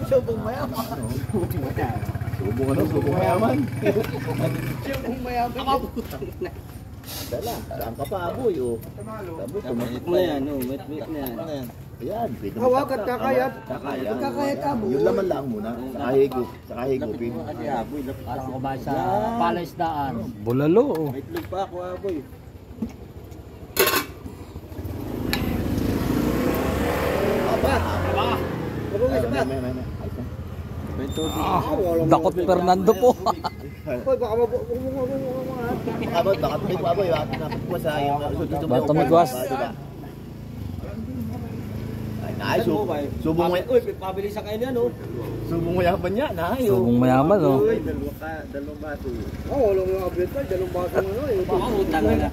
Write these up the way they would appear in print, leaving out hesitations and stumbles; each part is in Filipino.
Subong mayaman. Subong mayaman. Subong mayaman. Dala, saan ka pa aboy oh. Tumit mo yan, no, met na yan. Ano yan? Ayan, pwede mo. Hawak at kakayat. Kakayat. Kakayat abo. Yung laman lang muna. Saka higupin. Aboy, Parang kumain sa palaisdaan. Bulalo. may itlog pa ako, aboy. Aba. Lubong isa pa. May tubig. Dakot Fernando po. Hoy, baka Baka tumig pa aboy. Nakapagwas ha. Baka tumigwas. Ay, subong mo. Uy, pabilisan kayo niyan, no? Subong mo yaman niya. Subong mayaman, oh. Dalawang baso. walang mga abit pa. Dalawang baso ano. Baka utang na.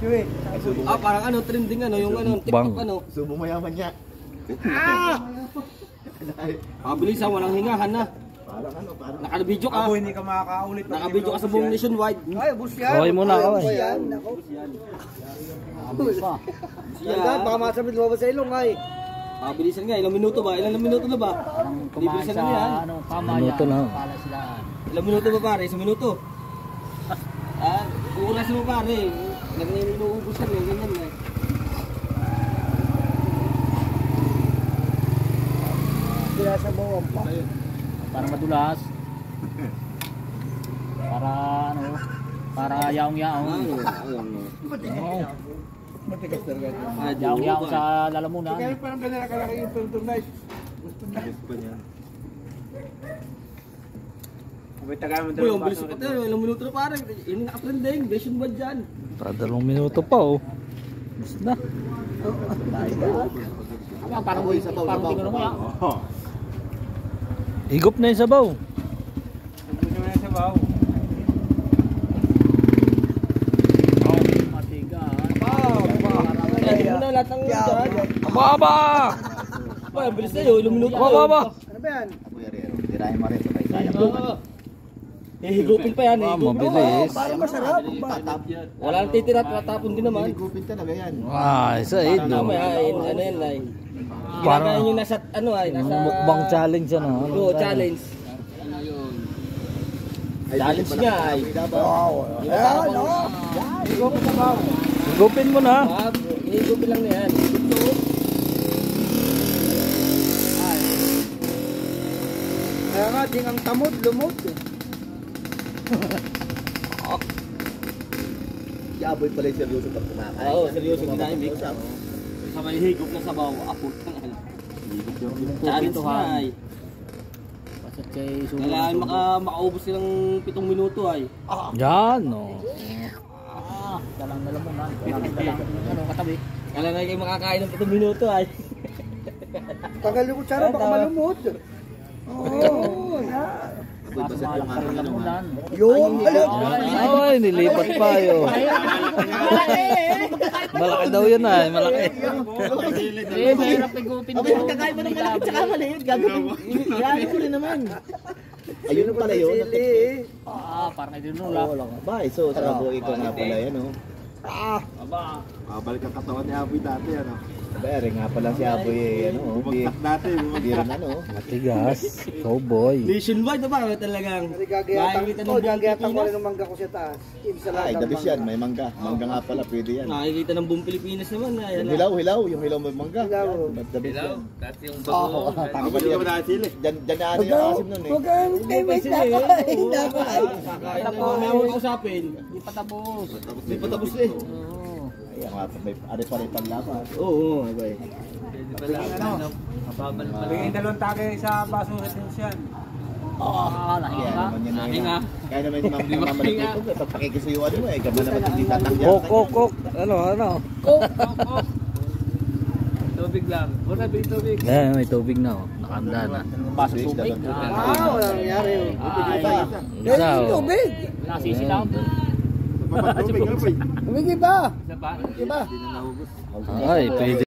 Parang ano, trending ano, yung ano, TikTok ano. Subong mo yaman niya. Pabilisan, walang hingahan na. Parang ano, parang. Naka-video ka. Hindi ka makakaulit. Naka-video ka sa buong nationwide. Ay, bus yan. Okay muna, okay. Yan, nako. Pa. Yan, baka masabit lumabas sa ilong ay. Pabilisan nga, ilang minuto ba? Ilang minuto na ba? Hindi Kumain bilisan sa na yan. ano, kamaya. Minuto na. Palaisdaan. Ilang minuto ba pare? Isang minuto. Uurasin mo pare. Nag-inuubos ka ganyan na. Kaya sa bawang pa. Para madulas. Para ano, para yaong-yaong. Oo. Matigas talaga. Yaong-yaong sa lalamunan. Kaya parang ganyan nakalaki yung tuntun nice. Uy, ang bilis pa tayo. Ilang minuto na pare. Yun yung naka-trending. Vision ba dyan? Para 2 minuto pa, oh. Gusto na. Parang tingnan mo yan. Higop na yung sabaw. Hindi mo na lahat ng dyan. Aba! Uy, ang bilis na yun. Ilang minuto na yun. Aba! Ano ba yan? Tirahin mo rin. Sayang. Higupin pa yan. Mabilis. Parang masarap. Wala nang titira. Tatapon din naman. Higupin talaga yan. Isa eh, no. Mamaya, ano yan ay. Parang- Ginagawa yung nasa, ano ay, nasa... Mukbang challenge ano. Oo, challenge. Challenge nga ay. Ayan, no? Higupin mo na. Hinigupin lang na yan. Kaya nga, ding ang tamod, lumot. Yaboy pala yung seryoso pag kumakain. Oo, seryoso kinain, Vic. Sa may higop na sabaw, apot ng ano. Challenge nga ay. Pasat kay Kailangan makaubos silang 7 minuto ay. Yan, no. dalang lalamunan. Dalang ano, katabi. Kailangan kayo makakain ng 7 minuto ay. Tagal yung kutsara, baka malumot. Oo, yan. Pasok sa lalamunan. Yun, alam. Ay, nilipat pa yun. Malaki daw yun ay, malaki. Mahirap higupin mo. Kakain mo ng malaki tsaka maliit. Gagawin. Yan ko rin naman. Ayun pala yun. Parang idinulak. Ba, so sa buhay ko nga pala yan, oh. Balik ang katawan ni Aboy dati, ano? Bere nga pala si Aboy eh, ano, hindi rin ano. Matigas. Cowboy. Nationwide na ba? Talagang makikita ng buong Gagayatan ko rin Pilipinas. ng mangga ko sa taas. Isa lang Ay, ang dabis yan, mangga. may mangga. Mangga nga pala, pwede yan. Nakikita ng buong Pilipinas naman. Yung hilaw, yung hilaw may mangga. Hilaw. Dabis yan. Dati yung Oo, Hindi ka ba nakasili? Dyan na ano yung asim nun eh. Huwag kang wait na ako. Hindi ako. Kakain na may awang kausapin. Hindi pa tapos. Hindi pa tapos eh. Ay, nga, may ari-pari panlaban. Oo, abay. Bigay dalawang tagay sa basura din siya. Nahinga ka? Nahinga. Kaya naman yung mamalik dito, pag pakikisuyuan mo eh, ganda naman hindi tatangyan. Kok. Ano. Tubig lang. Wala ba yung tubig? Yan, may tubig na, oh. Nakanda na. Baso tubig. Wala nangyari. Isa, oh. Tubig. Nasisilaw. Umigi ba? Isa pa? Iba. Ay, pwede.